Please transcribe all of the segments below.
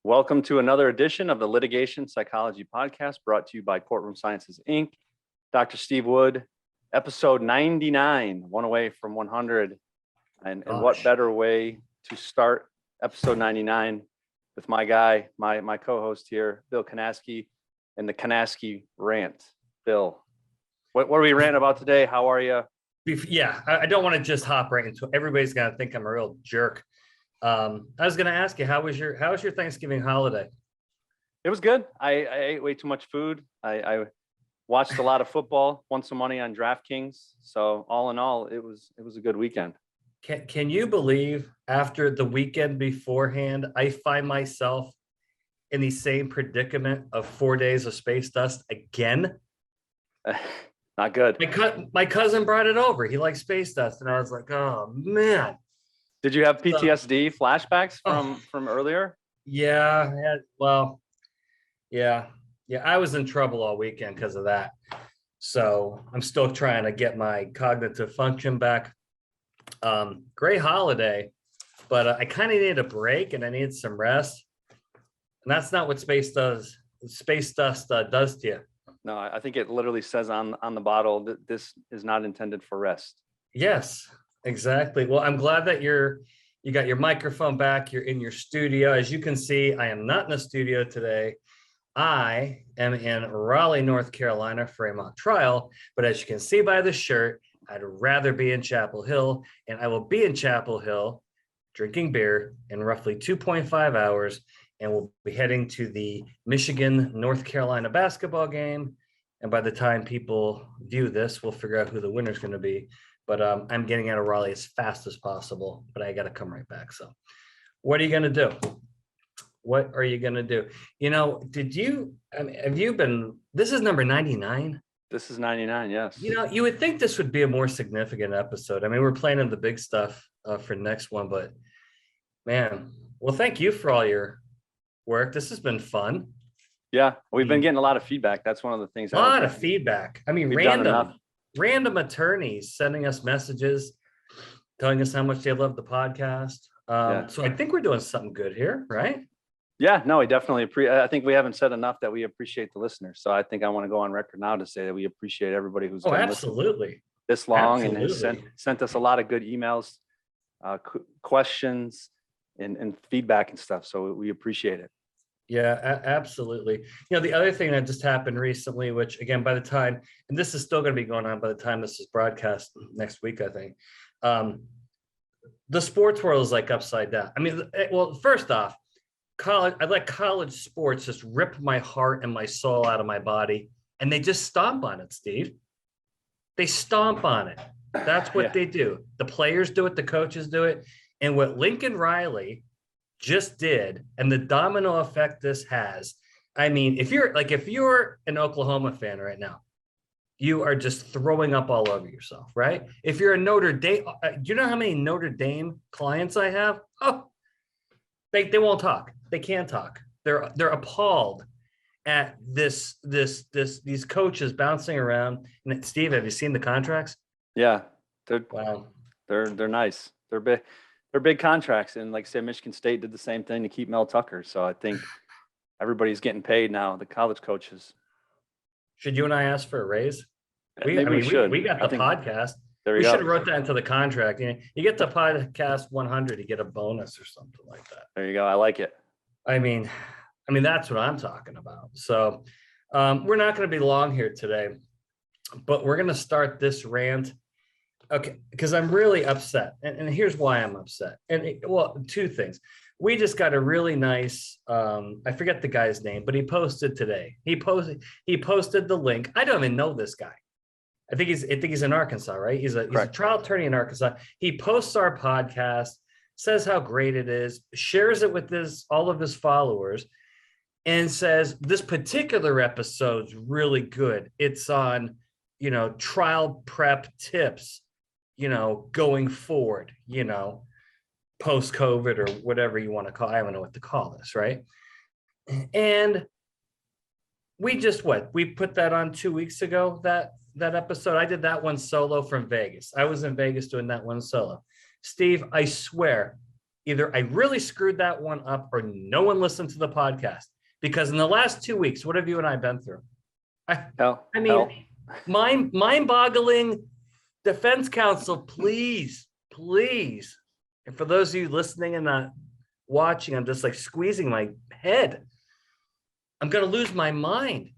Welcome to another edition of the Litigation Psychology Podcast brought to you by Courtroom Sciences, Inc. Dr. Steve Wood, episode 99, one away from 100. And what better way to start episode 99 with my guy, my co-host here, Bill Kanasky, and the Kanasky rant. Bill, what are we ranting about today? How are you? Yeah, I don't want to just hop right into it. Everybody's going to think I'm a real jerk. I was going to ask you, how was your Thanksgiving holiday? It was good. I ate way too much food. I watched a lot of football, won some money on DraftKings. So all in all, it was a good weekend. Can you believe after the weekend beforehand, I find myself in the same predicament of 4 days of space dust again? Not good. My cousin brought it over. He likes space dust. And I was like, oh, man. Did you have PTSD flashbacks from earlier? Yeah. I was in trouble all weekend because of that. So I'm still trying to get my cognitive function back. Great holiday, but I kind of need a break and I need some rest. And that's not what space dust does to you. No, I think it literally says on the bottle that this is not intended for rest. Yes. Exactly. Well, I'm glad that you got your microphone back. You're in your studio. As you can see, I am not in the studio today. I am in Raleigh, North Carolina for a mock trial. But as you can see by the shirt, I'd rather be in Chapel Hill. And I will be in Chapel Hill drinking beer in roughly 2.5 hours. And we'll be heading to the Michigan, North Carolina basketball game. And by the time people view this, we'll figure out who the winner is going to be. But I'm getting out of Raleigh as fast as possible, but I got to come right back. So what are you going to do? What are you going to do? You know, have you been, this is number 99? This is 99, yes. You know, you would think this would be a more significant episode. I mean, we're planning the big stuff for next one, but man, well, thank you for all your work. This has been fun. Yeah, we've been getting a lot of feedback. That's one of the things. A lot of feedback. I mean, random attorneys sending us messages, telling us how much they love the podcast. So I think we're doing something good here, right? Yeah, no, we definitely I think we haven't said enough that we appreciate the listeners. So I think I want to go on record now to say that we appreciate everybody who's absolutely this long and has sent us a lot of good emails, questions, and feedback and stuff. So we appreciate it. Yeah, absolutely. You know, the other thing that just happened recently, which again, by the time, and this is still going to be going on by the time this is broadcast next week, I think, the sports world is like upside down. I mean, well, first off, I let college sports just rip my heart and my soul out of my body, and they just stomp on it, Steve. They stomp on it. That's what they do. The players do it, the coaches do it. And what Lincoln Riley just did, and the domino effect this has. I mean, if you're an Oklahoma fan right now, you are just throwing up all over yourself, right? If you're a Notre Dame, do you know how many Notre Dame clients I have? Oh, they won't talk. They can't talk. They're appalled at these coaches bouncing around. And Steve, have you seen the contracts? Yeah, they're nice. They're big. They're big contracts, and like I said, Michigan State did the same thing to keep Mel Tucker. So I think everybody's getting paid now, the college coaches. Should you and I ask for a raise? We got the podcast. We should have wrote that into the contract. You get the podcast 100, you get a bonus or something like that. There you go. I like it. I mean, that's what I'm talking about. So we're not going to be long here today, but we're going to start this rant. Okay, because I'm really upset. And here's why I'm upset. Two things. We just got a really nice, I forget the guy's name, but he posted today. He posted the link. I don't even know this guy. I think he's in Arkansas, right? He's a trial attorney in Arkansas. He posts our podcast, says how great it is, shares it with all of his followers, and says this particular episode's really good. It's on, trial prep tips, going forward, post-COVID or whatever you want to call. I don't know what to call this, right? And we put that on 2 weeks ago, that episode. I did that one solo from Vegas. I was in Vegas doing that one solo. Steve, I swear, either I really screwed that one up or no one listened to the podcast. Because in the last 2 weeks, what have you and I been through? Mind-boggling. Defense counsel, please. And for those of you listening and not watching, I'm just like squeezing my head. I'm going to lose my mind.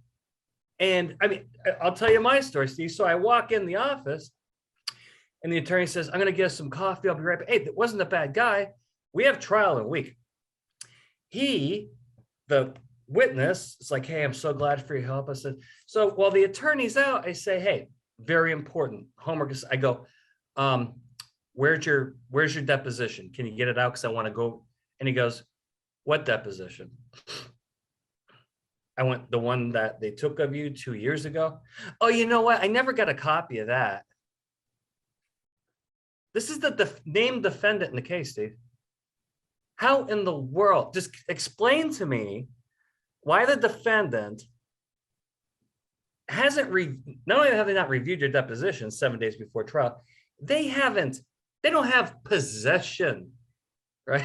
And I mean, I'll tell you my story, Steve. So I walk in the office and the attorney says, I'm going to get us some coffee. I'll be right back. Hey, that wasn't a bad guy. We have trial in a week. The witness, is like, hey, I'm so glad for your help. I said, so while the attorney's out, I say, hey, very important homework. I go, where's your deposition? Can you get it out? Because I want to go. And he goes, what deposition? I went, the one that they took of you 2 years ago. Oh, you know what? I never got a copy of that. This is the named defendant in the case, Steve. How in the world? Just explain to me why the defendant hasn't not only have they not reviewed your deposition 7 days before trial, they don't have possession, right?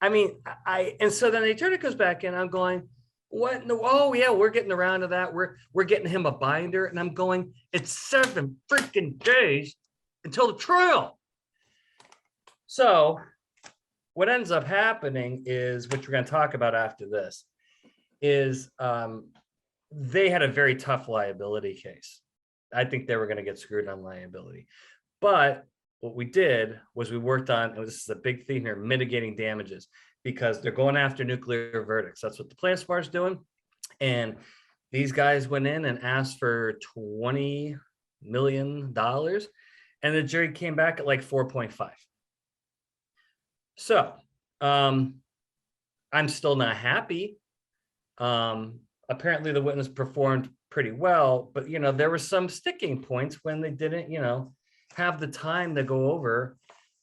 And so then the attorney comes back in, I'm going, what? No, oh yeah, we're getting around to that. We're getting him a binder. And I'm going, it's 7 freaking days until the trial. So what ends up happening is, which we're going to talk about after this, is they had a very tough liability case. I think they were going to get screwed on liability. But what we did was we worked on, and this is a big theme here, mitigating damages, because they're going after nuclear verdicts. That's what the plaintiffs bar is doing. And these guys went in and asked for $20 million, and the jury came back at like 4.5. So I'm still not happy. Apparently the witness performed pretty well, but there were some sticking points when they didn't, have the time to go over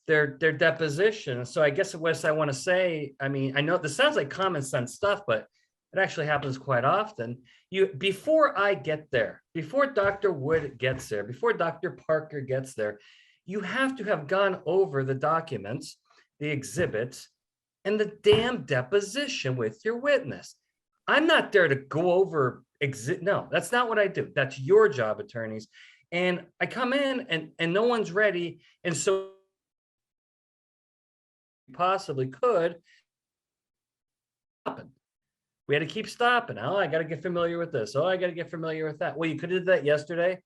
their deposition. So I guess what I want to say, I mean, I know this sounds like common sense stuff, but it actually happens quite often. Before I get there, before Dr. Wood gets there, before Dr. Parker gets there, you have to have gone over the documents, the exhibits, and the damn deposition with your witness. I'm not there to go over no, that's not what I do. That's your job, attorneys. And I come in and no one's ready. And so possibly could happen. We had to keep stopping. Oh, I got to get familiar with this. Oh, I got to get familiar with that. Well, you could have did that yesterday.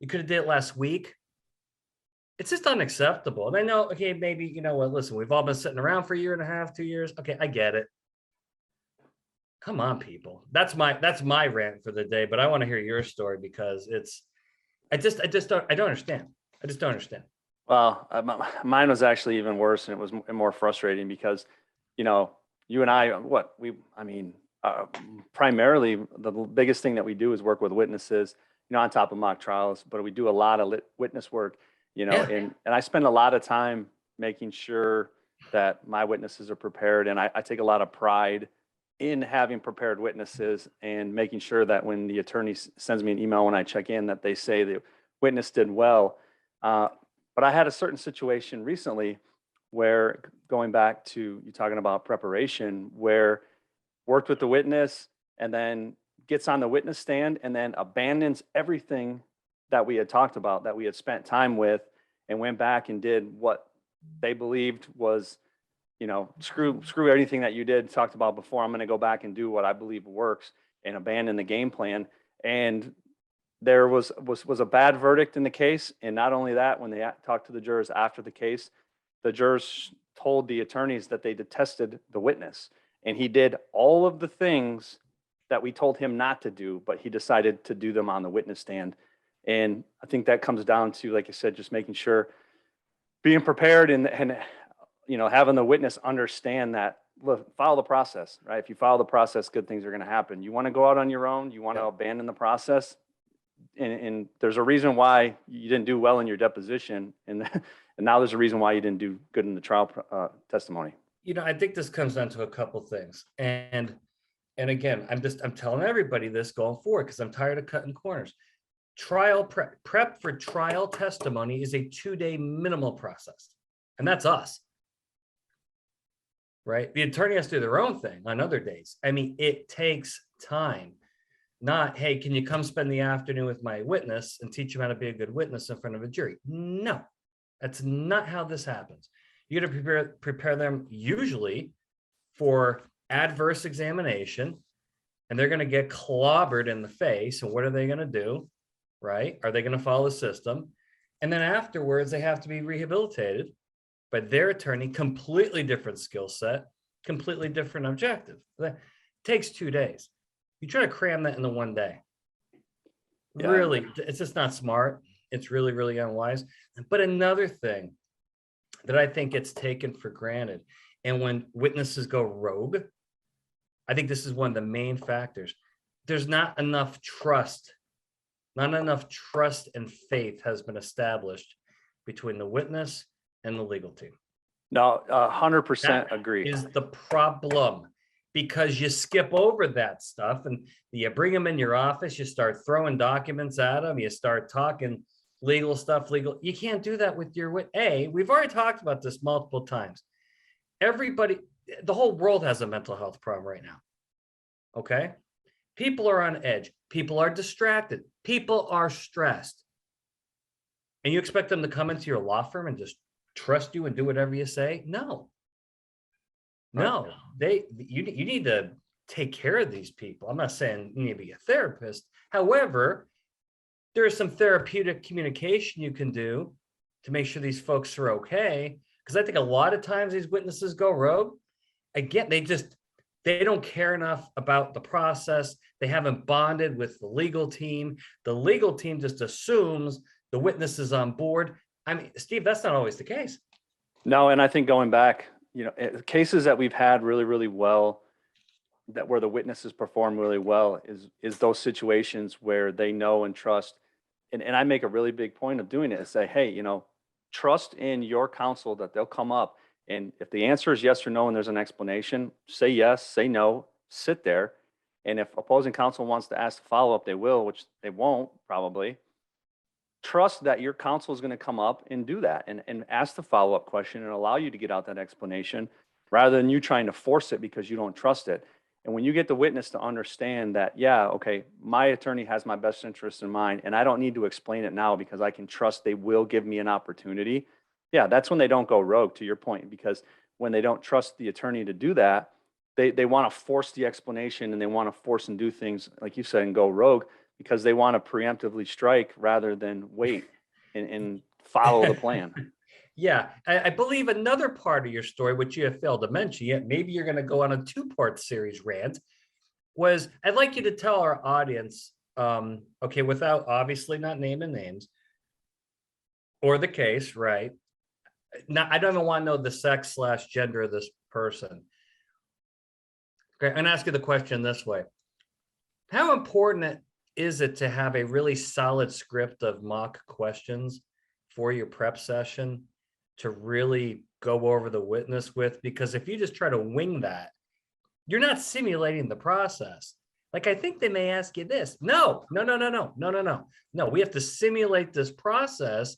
You could have did it last week. It's just unacceptable. And I know, okay, maybe, you know what, listen, we've all been sitting around for a year and a half, 2 years. Okay, I get it. Come on, people. That's my rant for the day, but I want to hear your story because I don't understand. I just don't understand. Well, mine was actually even worse, and it was more frustrating because, you and I, primarily the biggest thing that we do is work with witnesses, on top of mock trials, but we do a lot of witness work, and I spend a lot of time making sure that my witnesses are prepared. And I take a lot of pride in having prepared witnesses and making sure that when the attorney sends me an email when I check in, that they say the witness did well. But I had a certain situation recently where, going back to you talking about preparation, where worked with the witness and then gets on the witness stand and then abandons everything that we had talked about, that we had spent time with, and went back and did what they believed was, screw anything that you talked about before. I'm going to go back and do what I believe works and abandon the game plan. And there was a bad verdict in the case. And not only that, when they talked to the jurors after the case, the jurors told the attorneys that they detested the witness. And he did all of the things that we told him not to do, but he decided to do them on the witness stand. And I think that comes down to, like I said, just making sure, being prepared and having the witness understand that, look, follow the process, right? If you follow the process, good things are going to happen. You want to go out on your own, you want to abandon the process. And there's a reason why you didn't do well in your deposition. And now there's a reason why you didn't do good in the trial testimony. I think this comes down to a couple things. And again, I'm telling everybody this going forward because I'm tired of cutting corners. Trial prep for trial testimony is a 2-day minimal process. And that's us. right? The attorney has to do their own thing on other days. I mean, it takes time. Not, hey, can you come spend the afternoon with my witness and teach him how to be a good witness in front of a jury? No, that's not how this happens. You got to prepare them usually for adverse examination, and they're going to get clobbered in the face. And what are they going to do? Right? Are they going to follow the system? And then afterwards, they have to be rehabilitated by their attorney, completely different skill set, completely different objective. That takes 2 days. You try to cram that into 1 day. Yeah. Really, it's just not smart. It's really, really unwise. But another thing that I think gets taken for granted, and when witnesses go rogue, I think this is one of the main factors. There's not enough trust. Not enough trust and faith has been established between the witness and the legal team. No, 100% That agree. is the problem, because you skip over that stuff and you bring them in your office, you start throwing documents at them, you start talking legal stuff, You can't do that with your we've already talked about this multiple times. Everybody, the whole world has a mental health problem right now. Okay? People are on edge. People are distracted. People are stressed. And you expect them to come into your law firm and just trust you and do whatever you say? No. No, you need to take care of these people. I'm not saying you need to be a therapist. However, there is some therapeutic communication you can do to make sure these folks are okay. Because I think a lot of times these witnesses go rogue. Again, they don't care enough about the process. They haven't bonded with the legal team. The legal team just assumes the witness is on board. I mean, Steve, that's not always the case. No, and I think going back, cases that we've had really, really well, that where the witnesses perform really well is those situations where they know and trust. And I make a really big point of doing it is say, hey, trust in your counsel that they'll come up. And if the answer is yes or no, and there's an explanation, say yes, say no, sit there. And if opposing counsel wants to ask the follow-up, they will, which they won't probably. Trust that your counsel is going to come up and do that and ask the follow-up question and allow you to get out that explanation rather than you trying to force it because you don't trust it. And when you get the witness to understand that, yeah, okay, my attorney has my best interest in mind and I don't need to explain it now because I can trust they will give me an opportunity. Yeah, that's when they don't go rogue, to your point, because when they don't trust the attorney to do that, they want to force the explanation and they want to force and do things, like you said, and go rogue because they want to preemptively strike rather than wait and follow the plan. Yeah, I believe another part of your story, which you have failed to mention yet, maybe you're going to go on a 2-part series rant, was I'd like you to tell our audience, okay, without obviously not naming names or the case, right? Now, I don't even want to know the sex/gender of this person. Okay, I'm going to ask you the question this way. How important is it to have a really solid script of mock questions for your prep session to really go over the witness with? Because if you just try to wing that, you're not simulating the process. Like, I think they may ask you this. No. We have to simulate this process,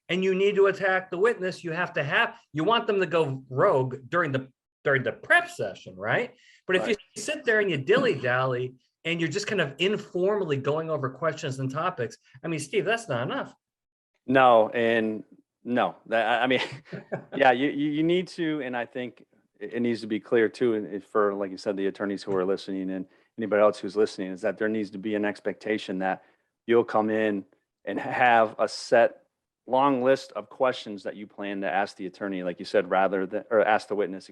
and you need to attack the witness. You want them to go rogue during the prep session, right? But if you sit there and you dilly-dally and you're just kind of informally going over questions and topics, I mean, Steve, that's not enough. No, I mean, yeah, you need to, and I think it needs to be clear too, and for, like you said, the attorneys who are listening and anybody else who's listening, is that there needs to be an expectation that you'll come in and have a set long list of questions that you plan to ask the attorney, like you said, ask the witness,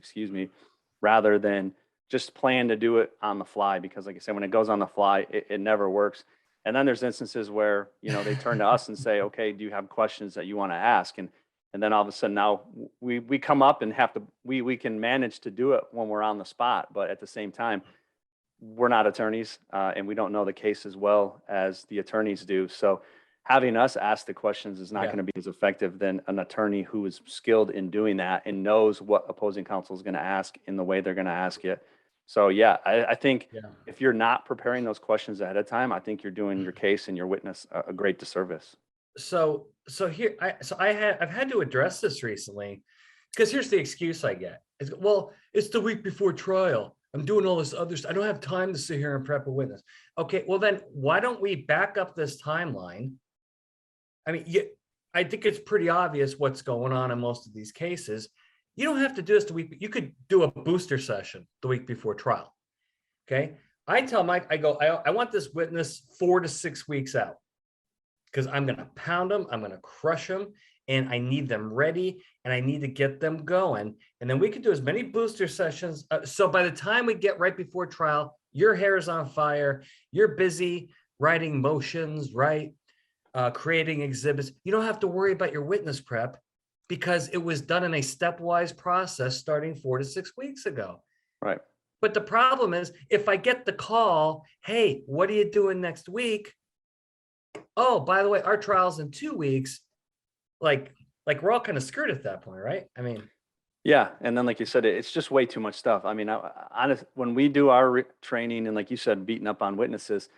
rather than just plan to do it on the fly. Because like I said, when it goes on the fly, it never works. And then there's instances where, they turn to us and say, okay, do you have questions that you want to ask? And then all of a sudden now we come up and we can manage to do it when we're on the spot. But at the same time, we're not attorneys and we don't know the case as well as the attorneys do. So having us ask the questions is not going to be as effective than an attorney who is skilled in doing that and knows what opposing counsel is going to ask in the way they're going to ask it. So yeah, I think if you're not preparing those questions ahead of time, I think you're doing your case and your witness a great disservice. So I've had to address this recently Because here's the excuse I get. Well, it's the week before trial. I'm doing all this other stuff. I don't have time to sit here and prep a witness. Okay, well then why don't we back up this timeline? I mean, I think it's pretty obvious what's going on in most of these cases. You don't have to do this the week. You could do a booster session the week before trial. Okay. I tell Mike, I want this witness 4 to 6 weeks out because I'm going to pound them. I'm going to crush them and I need them ready and I need to get them going. And then we could do as many booster sessions. So by the time we get right before trial, your hair is on fire. You're busy writing motions, right? Creating exhibits. You don't have to worry about your witness prep because it was done in a stepwise process starting 4 to 6 weeks ago. Right. But the problem is if I get the call, hey, what are you doing next week? Oh, by the way, our trial's in 2 weeks. Like we're all kind of screwed at that point, right? I mean, yeah. And then, like you said, it's just way too much stuff. I mean, honest, when we do our training and like you said, beating up on witnesses,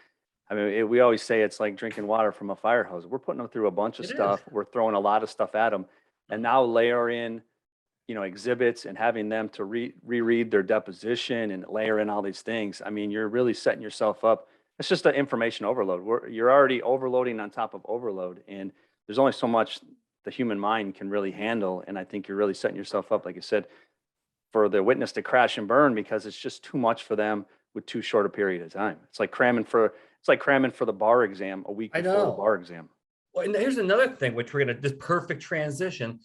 I mean, we always say it's like drinking water from a fire hose. We're putting them through a bunch of stuff. We're throwing a lot of stuff at them. And now layer in, exhibits and having them to reread their deposition and layer in all these things. I mean, you're really setting yourself up. It's just an information overload. You're already overloading on top of overload. And there's only so much the human mind can really handle. And I think you're really setting yourself up, like I said, for the witness to crash and burn because it's just too much for them with too short a period of time. It's like cramming for the bar exam a week before the bar exam. Well, and here's another thing, which we're going to, this perfect transition.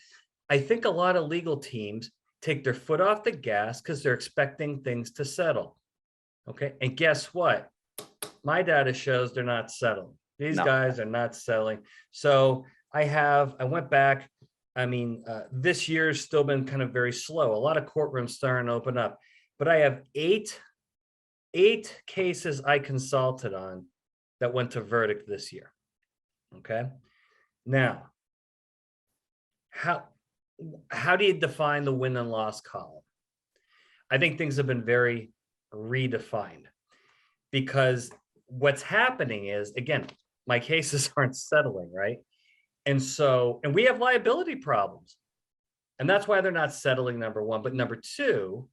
I think a lot of legal teams take their foot off the gas because they're expecting things to settle. Okay. And guess what? My data shows they're not settling. These guys are not settling. So I went back. I mean, this year's still been kind of very slow. A lot of courtrooms starting to open up, but I have eight cases I consulted on that went to verdict this year. Okay. Now, how do you define the win and loss column? I think things have been very redefined because what's happening is, again, my cases aren't settling, right? And we have liability problems. And that's why they're not settling, number one. But number two,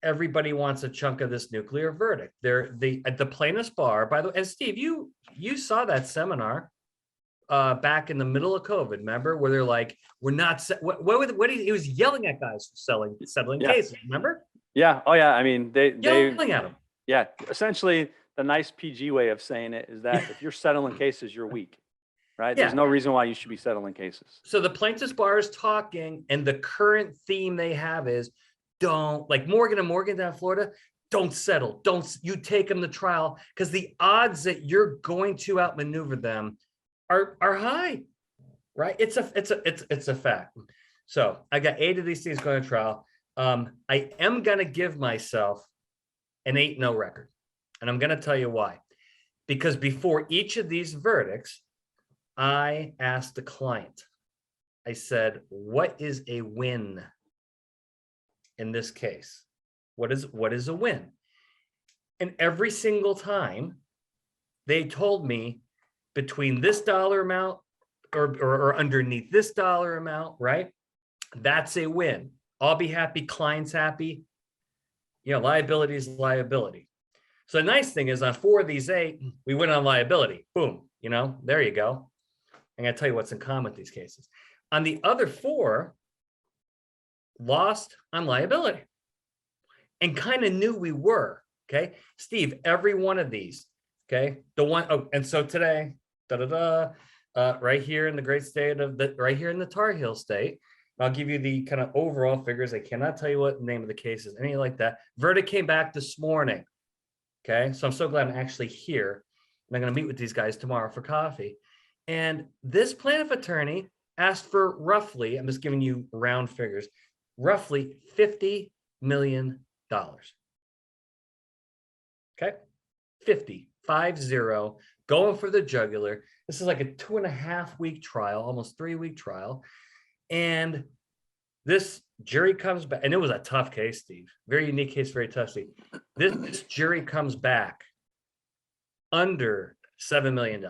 everybody wants a chunk of this nuclear verdict. At the plaintiff's bar, by the way, and Steve, you saw that seminar back in the middle of COVID, remember, where they're like, we're not, he was yelling at guys for settling cases, remember? Yeah. Oh yeah. I mean, they yelling at them. Yeah. Essentially the nice PG way of saying it is that if you're settling cases, you're weak, right? Yeah. There's no reason why you should be settling cases. So the plaintiff's bar is talking and the current theme they have is don't, like Morgan and Morgan down in Florida, don't settle. You take them to trial because the odds that you're going to outmaneuver them are high, right? It's a fact. So I got 8 of these things going to trial. I am going to give myself an 8-0 record. And I'm going to tell you why. Because before each of these verdicts, I asked the client, I said, what is a win in this case? What is a win? And every single time they told me between this dollar amount or underneath this dollar amount, right? That's a win. I'll be happy, client's happy. Liability is liability. So the nice thing is on 4 of these 8, we win on liability. Boom, there you go. I'm going to tell you what's in common with these cases. On the other 4, lost on liability and kind of knew we were, okay? Steve, every one of these, okay? And so today, right here in the great state of right here in the Tar Heel state, I'll give you the kind of overall figures. I cannot tell you what the name of the case is, anything like that. Verdict came back this morning, okay? So I'm so glad I'm actually here. And I'm going to meet with these guys tomorrow for coffee. And this plaintiff attorney asked for roughly, I'm just giving you round figures, roughly $50 million. Okay, 50, going for the jugular. This is like a 2.5-week trial, almost 3-week trial. And this jury comes back, and it was a tough case, Steve. Very unique case, very tough, Steve. This jury comes back under $7 million.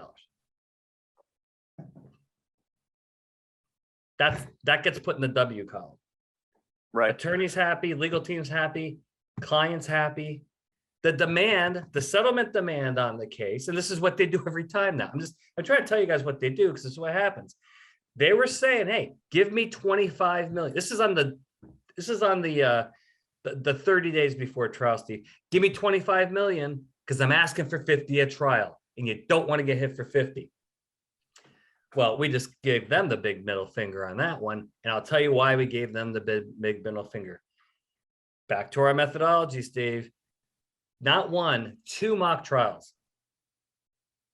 That gets put in the W column. Right. Attorneys happy, legal teams happy, clients happy. The settlement demand on the case, and this is what they do every time now. I'm trying to tell you guys what they do because this is what happens. They were saying, hey, give me 25 million. This is on the 30 days before trial, Steve. Give me 25 million because I'm asking for 50 at trial, and you don't want to get hit for 50. Well, we just gave them the big middle finger on that one. And I'll tell you why we gave them the big middle finger. Back to our methodology, Steve. Not one, two mock trials.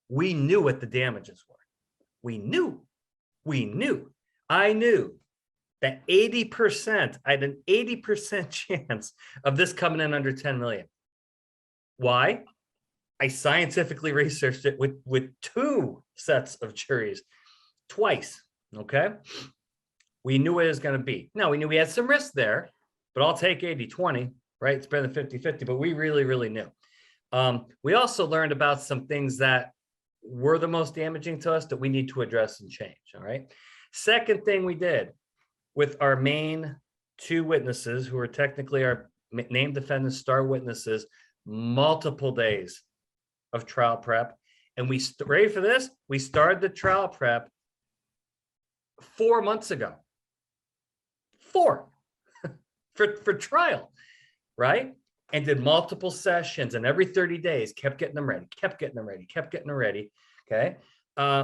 We knew what the damages were. We knew. I knew that 80%, I had an 80% chance of this coming in under 10 million. Why? I scientifically researched it with two sets of juries, twice, okay? We knew what it was gonna be. Now, we knew we had some risk there, but I'll take 80-20, right? It's better than 50-50, but we really knew. We also learned about some things that were the most damaging to us that we need to address and change, all right? Second thing we did with our main two witnesses, who are technically our named defendants, star witnesses, multiple days of trial prep. And ready for this? We started the trial prep 4 months ago. 4 for trial, right? And did multiple sessions, and every 30 days kept getting them ready. Okay.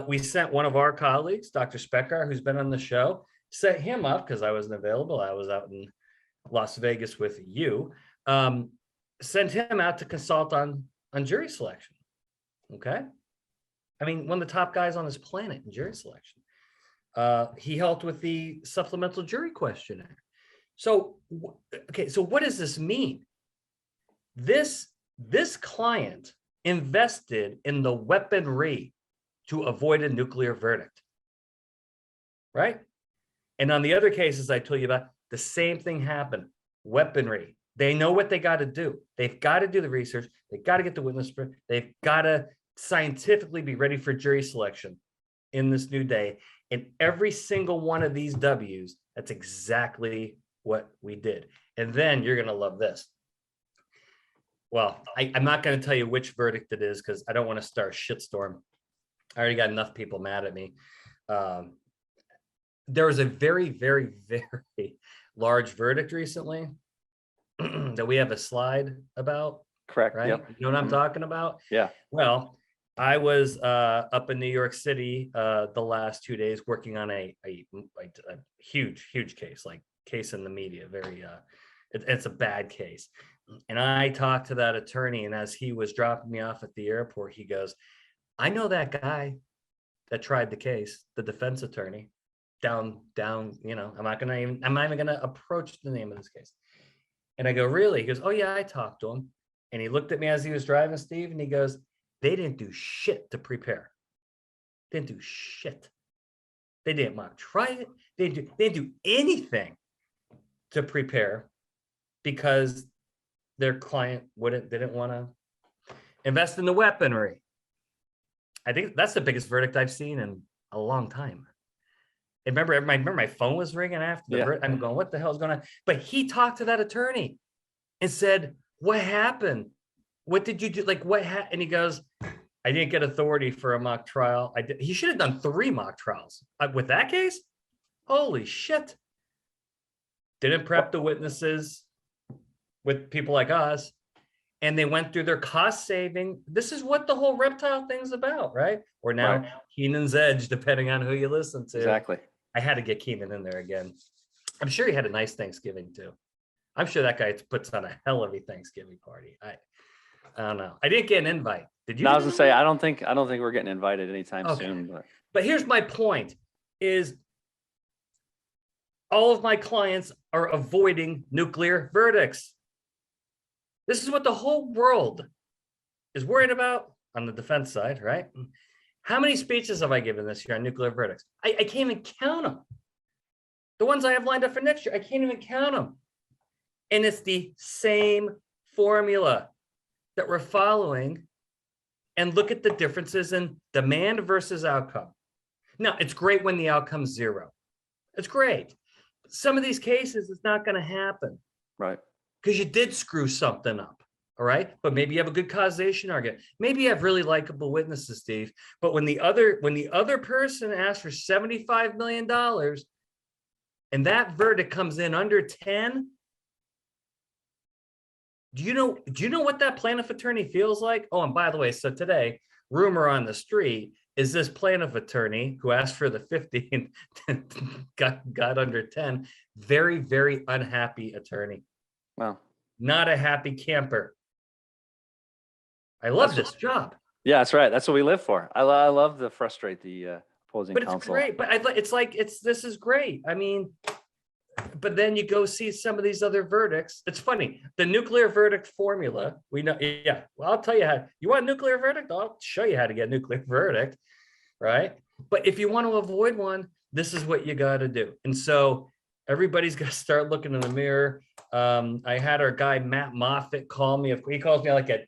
We sent one of our colleagues, Dr. Speckar, who's been on the show, set him up because I wasn't available. I was out in Las Vegas with you. Sent him out to consult on jury selection. Okay. I mean, one of the top guys on this planet in jury selection. He helped with the supplemental jury questionnaire. So, okay, so what does this mean? This client invested in the weaponry to avoid a nuclear verdict, right? And on the other cases I told you about, the same thing happened. Weaponry. They know what they got to do. They've got to do the research. They've got to get the witness. They've got to scientifically be ready for jury selection in this new day. And every single one of these W's, that's exactly what we did. And then you're going to love this. Well, I'm not going to tell you which verdict it is because I don't want to start a shitstorm. I already got enough people mad at me. There was a very, very, very large verdict recently that we have a slide about. Correct. Right? Yep. You know what I'm talking about? Yeah. Well, I was up in New York City the last 2 days working on a huge case, like case in the media. Very, it's a bad case. And I talked to that attorney, and as he was dropping me off at the airport, he goes, I know that guy that tried the case, the defense attorney, down, you know, I'm not even gonna approach the name of this case. And I go, really? He goes, oh yeah, I talked to him. And he looked at me as he was driving, Steve, and he goes, they didn't do shit to prepare. They didn't do shit. They didn't mock try it. They didn't do anything to prepare because their client didn't want to invest in the weaponry. I think that's the biggest verdict I've seen in a long time. I remember my phone was ringing after the verdict. I'm going, what the hell is going on? But he talked to that attorney and said, what happened? What did you do? Like, what happened? And he goes, I didn't get authority for a mock trial. He should have done 3 mock trials. With that case, holy shit. Didn't prep the witnesses with people like us. And they went through their cost saving. This is what the whole reptile thing's about, right? Or now Keenan's Edge, depending on who you listen to. Exactly. I had to get Keenan in there again. I'm sure he had a nice Thanksgiving too. I'm sure that guy puts on a hell of a Thanksgiving party. I don't know. I didn't get an invite. Did you? No, I was gonna say I don't think we're getting invited anytime soon. But here's my point: is all of my clients are avoiding nuclear verdicts. This is what the whole world is worried about on the defense side, right? How many speeches have I given this year on nuclear verdicts? I can't even count them. The ones I have lined up for next year, I can't even count them. And it's the same formula that we're following. And look at the differences in demand versus outcome. Now, it's great when the outcome's 0. It's great. Some of these cases, it's not going to happen. Right. Because you did screw something up. All right. But maybe you have a good causation argument. Maybe you have really likable witnesses, Steve. But when the other person asks for $75 million and that verdict comes in under 10, do you know what that plaintiff attorney feels like? Oh, and by the way, so today, rumor on the street is this plaintiff attorney who asked for the 50 and got under 10, very, very unhappy attorney. Wow. Not a happy camper. I love this job. Yeah, that's right. That's what we live for. I love to frustrate the opposing But counsel. it's great. But this is great. I mean, but then you go see some of these other verdicts. It's funny. The nuclear verdict formula, we know. Yeah. Well, I'll tell you how. You want a nuclear verdict? I'll show you how to get a nuclear verdict. Right. But if you want to avoid one, this is what you got to do. And so everybody's got to start looking in the mirror. I had our guy, Matt Moffitt, call me. He calls me like at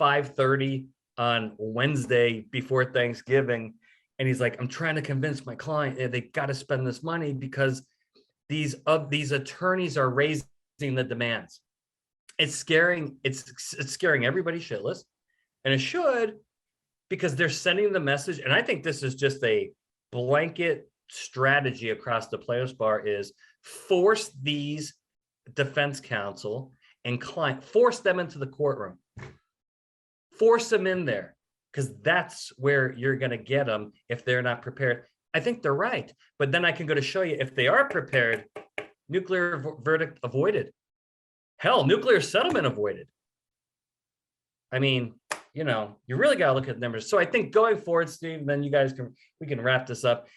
5:30 on Wednesday before Thanksgiving. And he's like, I'm trying to convince my client they got to spend this money because these attorneys are raising the demands. It's scaring everybody shitless. And it should, because they're sending the message. And I think this is just a blanket strategy across the plaintiffs bar is force these defense counsel and client, force them into the courtroom. Force them in there, because that's where you're going to get them if they're not prepared. I think they're right. But then I can go to show you if they are prepared, nuclear verdict avoided. Hell, nuclear settlement avoided. I mean, you really got to look at numbers. So I think going forward, Steve, then we can wrap this up.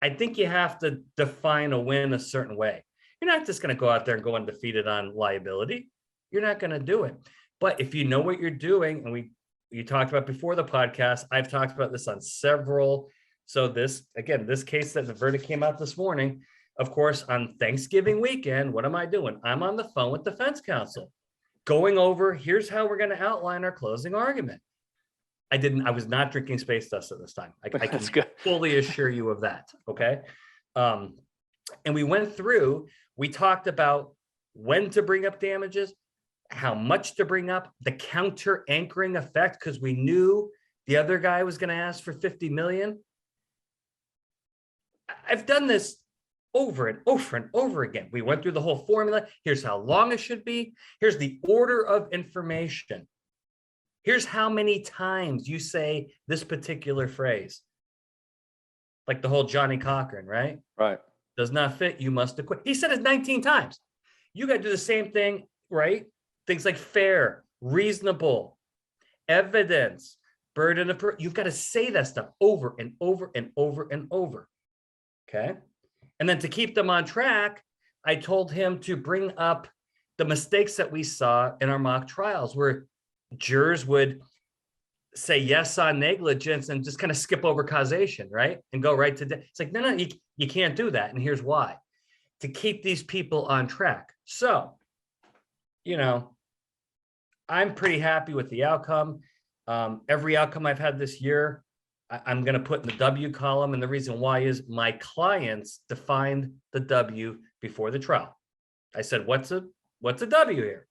I think you have to define a win a certain way. You're not just going to go out there and go undefeated on liability. You're not going to do it. But if you know what you're doing, and you talked about before the podcast, I've talked about this on several. So this case that the verdict came out this morning, of course, on Thanksgiving weekend, what am I doing? I'm on the phone with defense counsel, going over, here's how we're going to outline our closing argument. I was not drinking space dust at this time. I can fully assure you of that. Okay. And we went through, we talked about when to bring up damages, how much to bring up, the counter anchoring effect, because we knew the other guy was going to ask for 50 million. I've done this over and over and over again. We went through the whole formula. Here's how long it should be. Here's the order of information. Here's how many times you say this particular phrase. Like the whole Johnny Cochran, right? Right. Does not fit, you must acquit. He said it 19 times. You got to do the same thing, right? Things like fair, reasonable, evidence, burden of proof. You've got to say that stuff over and over and over and over. Okay. And then to keep them on track, I told him to bring up the mistakes that we saw in our mock trials where jurors would say yes on negligence and just kind of skip over causation, right? And go right to it's like, no, you can't do that. And here's why. To keep these people on track. So, I'm pretty happy with the outcome. Every outcome I've had this year, I'm going to put in the W column. And the reason why is my clients defined the W before the trial. I said, what's a W here?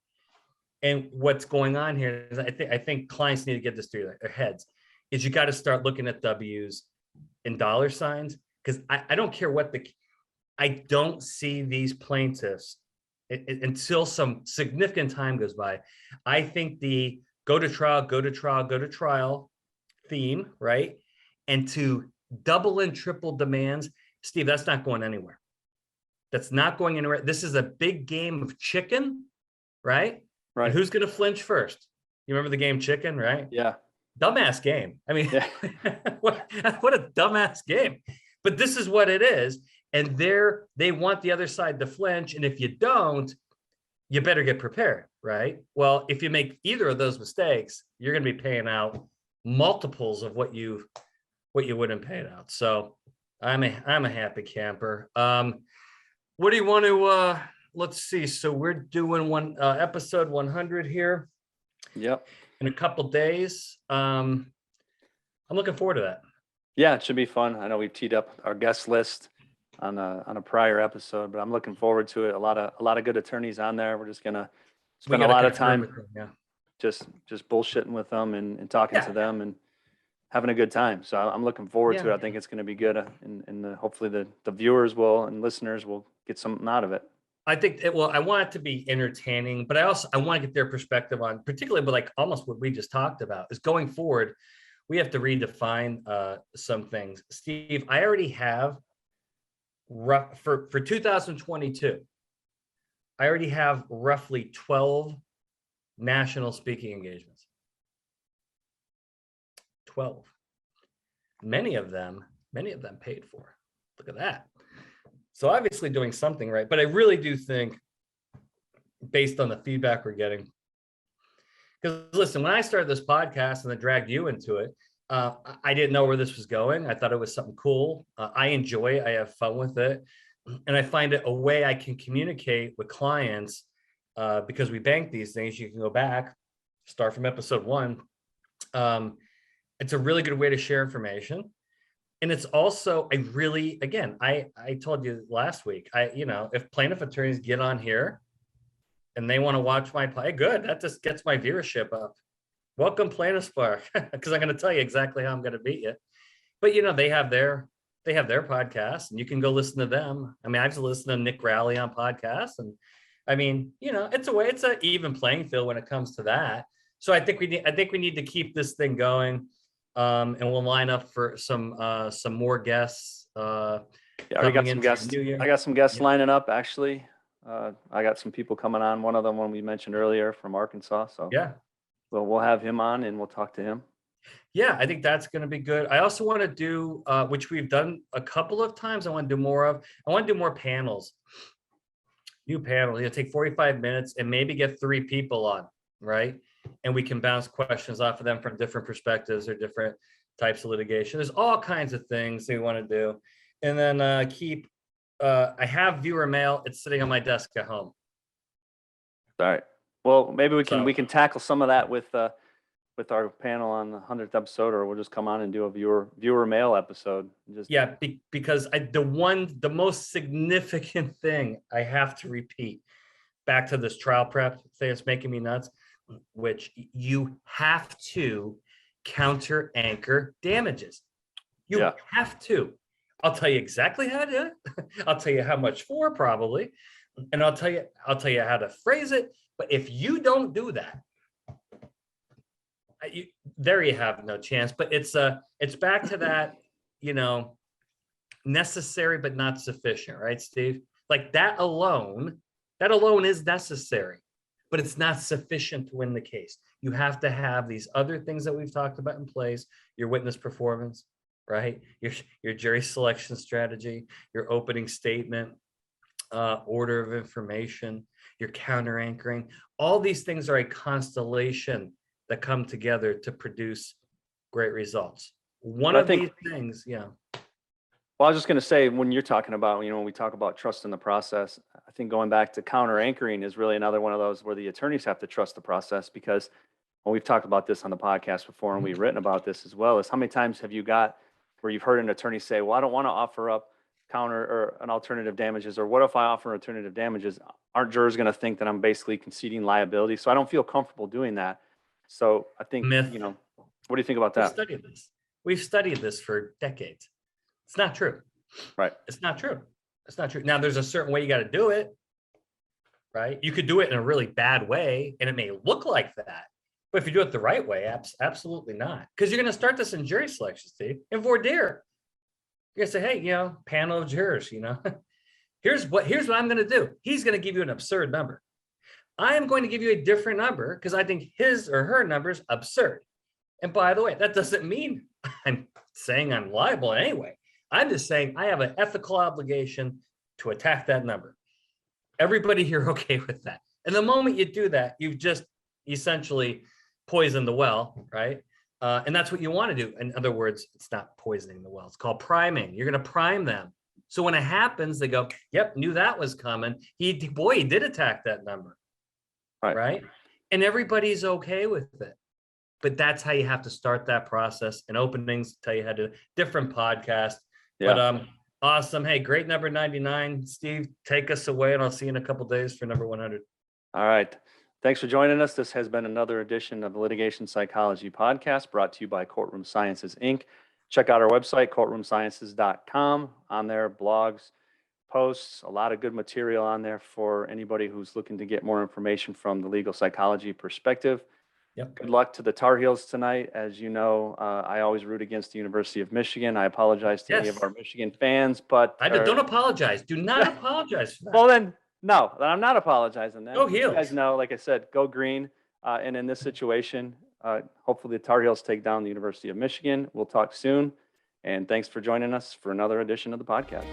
And what's going on here is I think clients need to get this through their heads is you got to start looking at W's in dollar signs. Because I don't care I don't see these plaintiffs until some significant time goes by. I think the go to trial theme, right? And to double and triple demands, Steve, that's not going anywhere. That's not going anywhere. This is a big game of chicken, right? Right. And who's going to flinch first? You remember the game Chicken, right? Yeah. Dumbass game. I mean, yeah. what a dumbass game. But this is what it is. And they want the other side to flinch. And if you don't, you better get prepared, right? Well, if you make either of those mistakes, you're going to be paying out multiples of what you wouldn't pay out. So I'm a happy camper. What do you want to let's see. So we're doing episode 100 here. Yep. In a couple days. I'm looking forward to that. Yeah, it should be fun. I know we've teed up our guest list. on a prior episode, but I'm looking forward to it. A lot of good attorneys on there. We're just gonna spend a gotta lot of confirm time with them, yeah. just bullshitting with them and talking to Yeah. them and having a good time. So I'm looking forward to Yeah. it. I think it's going to be good, and hopefully the viewers will and listeners will get something out of it. I think I want it to be entertaining, but I want to get their perspective on, particularly, but like almost what we just talked about is going forward. We have to redefine some things. Steve, I already have for 2022. I already have roughly 12 national speaking engagements. 12. Many of them paid for. Look at that. So obviously doing something right, but I really do think, based on the feedback we're getting, because listen, when I started this podcast and I dragged you into it, I didn't know where this was going. I thought it was something cool. I enjoy it. I have fun with it. And I find it a way I can communicate with clients because we bank these things. You can go back, start from episode 1. It's a really good way to share information. And it's also, I told you last week, if plaintiff attorneys get on here and they want to watch my play, good. That just gets my viewership up. Welcome, Plaintiffs Bar, because I'm going to tell you exactly how I'm going to beat you. But they have their podcast, and you can go listen to them. I mean, I've listened to Nick Rowley on podcasts, and I mean, it's an even playing field when it comes to that. So I think we need to keep this thing going. And we'll line up for some more guests. I got some guests. I got some guests lining up. Actually, I got some people coming on. One of them, one we mentioned earlier, from Arkansas. So yeah, we'll have him on and we'll talk to him. Yeah, I think that's going to be good. I also want to do, which we've done a couple of times. I want to do more of. I want to do more panels. New panel. Take 45 minutes and maybe get 3 people on, right? And we can bounce questions off of them from different perspectives or different types of litigation. There's all kinds of things we want to do. And then I have viewer mail. It's sitting on my desk at home. All right. Well, maybe we can tackle some of that with our panel on the 100th episode, or we'll just come on and do a viewer mail episode. Because the most significant thing I have to repeat, back to this trial prep thing that's making me nuts, which you have to counter anchor damages. You have to. I'll tell you exactly how to do it. I'll tell you how much for, probably, and I'll tell you how to phrase it. But if you don't do that, there you have no chance. But it's back to that, necessary but not sufficient, right, Steve? Like that alone is necessary, but it's not sufficient to win the case. You have to have these other things that we've talked about in place: your witness performance, right? Your jury selection strategy, your opening statement, order of information, your counter anchoring. All these things are a constellation that come together to produce great results. These things, yeah. Well, I was just going to say, when you're talking about, when we talk about trust in the process, I think going back to counter anchoring is really another one of those where the attorneys have to trust the process, because when we've talked about this on the podcast before, and we've written about this as well, is how many times have you got where you've heard an attorney say, well, I don't want to offer up counter or an alternative damages, or what if I offer alternative damages? Aren't jurors going to think that I'm basically conceding liability? So I don't feel comfortable doing that. So I think, Myth. What do you think about that? We've studied this for decades. It's not true. Right. It's not true. Now, there's a certain way you got to do it, right? You could do it in a really bad way, and it may look like that. But if you do it the right way, absolutely not. Because you're going to start this in jury selection, Steve, in voir dire. You're going to say, hey, panel of jurors, here's what I'm going to do. He's going to give you an absurd number. I am going to give you a different number because I think his or her number is absurd. And by the way, that doesn't mean I'm saying I'm liable in any way. I'm just saying I have an ethical obligation to attack that number. Everybody here okay with that? And the moment you do that, you've just essentially poisoned the well, right? And that's what you want to do. In other words, it's not poisoning the well. It's called priming. You're going to prime them. So when it happens, they go, yep, knew that was coming. He did attack that number. Right? And everybody's okay with it. But that's how you have to start that process. And openings tell you how to do different podcasts. Yeah. But Awesome. Hey, great number 99. Steve, take us away, and I'll see you in a couple days for number 100. All right. Thanks for joining us. This has been another edition of the Litigation Psychology Podcast brought to you by Courtroom Sciences, Inc. Check out our website, courtroomsciences.com. On there, blogs, posts, a lot of good material on there for anybody who's looking to get more information from the legal psychology perspective. Yep. Good luck to the Tar Heels tonight. As you know, I always root against the University of Michigan. I apologize to any of our Michigan fans, but don't apologize. Do not apologize for that. well, then, no, I'm not apologizing. Then Go you Heels. guys know, like I said, go green. And in this situation, hopefully the Tar Heels take down the University of Michigan. We'll talk soon. And thanks for joining us for another edition of the podcast.